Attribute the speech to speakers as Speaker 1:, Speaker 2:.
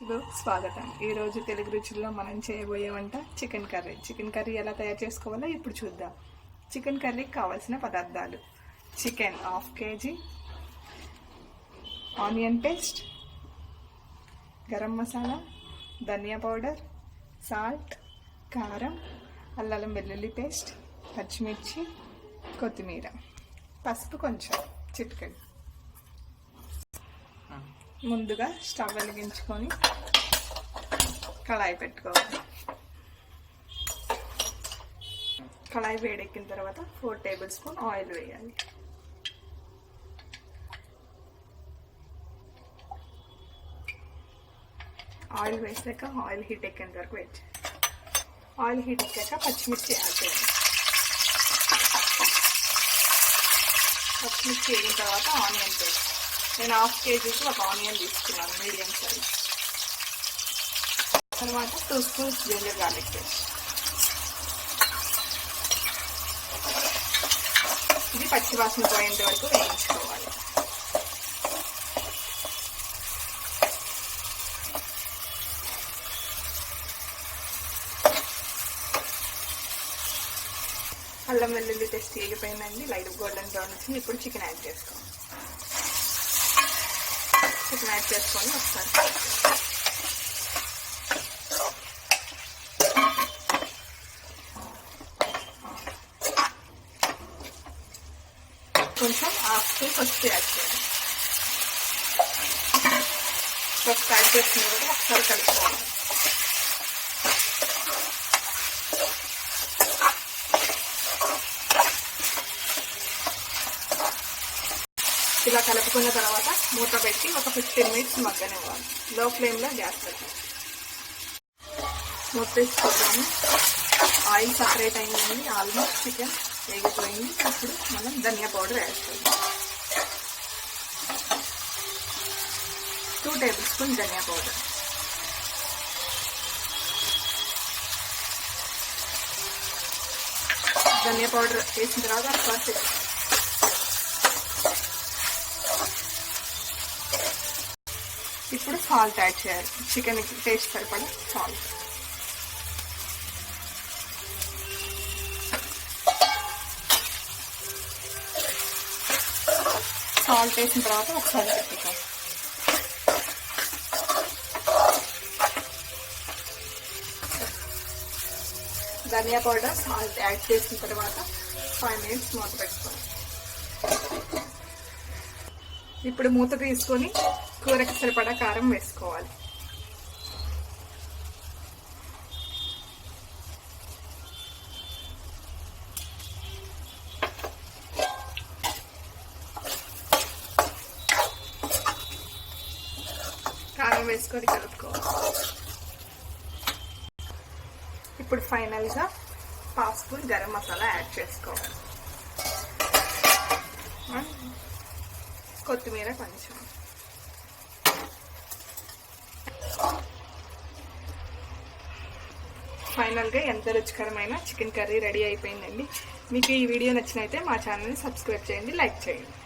Speaker 1: స్వాగతం. ఈరోజు తెలుగు రుచుల్లో మనం చేయబోయే వంట చికెన్ కర్రీ. చికెన్ కర్రీ ఎలా తయారు చేసుకోవాలో ఇప్పుడు చూద్దాం. చికెన్ కర్రీకి కావాల్సిన పదార్థాలు: chicken 1/2 kg, onion paste, garam masala, ధనియా పౌడర్, సాల్ట్, కారం, అల్లం వెల్లుల్లి పేస్ట్, పచ్చిమిర్చి, కొత్తిమీర, పసుపు కొంచెం చిటికెడు. ముందుగా స్టవ్ వెలిగించుకొని కళాయి పెట్టుకోవాలి. కళాయి వేడెక్కిన తర్వాత 4 టేబుల్ స్పూన్ ఆయిల్ వేయాలి. ఆయిల్ వేసాక ఆయిల్ హీట్ ఎక్కేంత వరకు వెయిట్ చేయాలి. ఆయిల్ హీట్ ఎక్కాక పచ్చిమిర్చి యాడ్ చేయాలి. పచ్చిమిర్చి వేగిన తర్వాత ఆనియన్ పేస్ట్. నేను 1/2 kgకి ఒక ఆనియన్ తీసుకున్నాను, మీడియం సైజ్. తర్వాత 2 స్పూన్స్ జింజర్ గార్లిక్ పేస్ట్. ఇది పచ్చివాసన పోయేంత వరకు వేయించుకోవాలి. అల్లం వెల్లుల్లి పేస్ట్ వేగిపోయిందండి, లైట్ గోల్డెన్ బ్రౌన్ వచ్చింది. ఇప్పుడు చికెన్ యాడ్ చేసుకోవాలి. చికెన్ యాడ్ చేసుకొని ఒకసారి కొంచెం 1/2 స్పూన్ పసుపు యాడ్ చేయాలి. పసుపు యాడ్ చేసిన తర్వాత ఒకసారి కలుపుకోవాలి. ఇలా కలుపుకున్న తర్వాత మూత పెట్టి ఒక 15 మినిట్స్ మగ్గనివ్వాలి. లో ఫ్లేమ్లో గ్యాస్ పెట్టాలి. మూత తీసుకుంటాము. ఆయిల్ సపరేట్ అయిందండి, ఆల్మోస్ట్ చికెన్ వేగిపోయింది. ఇప్పుడు మనం ధనియా పౌడర్ యాడ్ చేయాలి. 2 టేబుల్ స్పూన్ ధనియా పౌడర్. ధనియా పౌడర్ వేసిన తర్వాత ఫస్ట్ ఇప్పుడు సాల్ట్ యాడ్ చేయాలి. చికెన్ టేస్ట్ సరిపడా సాల్ట్. సాల్ట్ వేసిన తర్వాత ఒకసారి పెట్టుకోవాలి. ధనియా పౌడర్, సాల్ట్ యాడ్ చేసిన తర్వాత 5 మినిట్స్ మూత పెట్టుకోవాలి. ఇప్పుడు మూత తీసుకొని కూరకి సరిపడా కారం వేసుకోవాలి. కారం వేసుకొని కలుపుకోవాలి. ఇప్పుడు ఫైనల్గా 1/2 స్పూన్ గరం మసాలా యాడ్ చేసుకోవాలి. కొత్తిమీర కొంచెం. ఫైనల్గా ఎంత రుచికరమైన చికెన్ కర్రీ రెడీ అయిపోయిందండి. మీకు ఈ వీడియో నచ్చినైతే మా ఛానల్ని సబ్స్క్రైబ్ చేయండి, లైక్ చేయండి.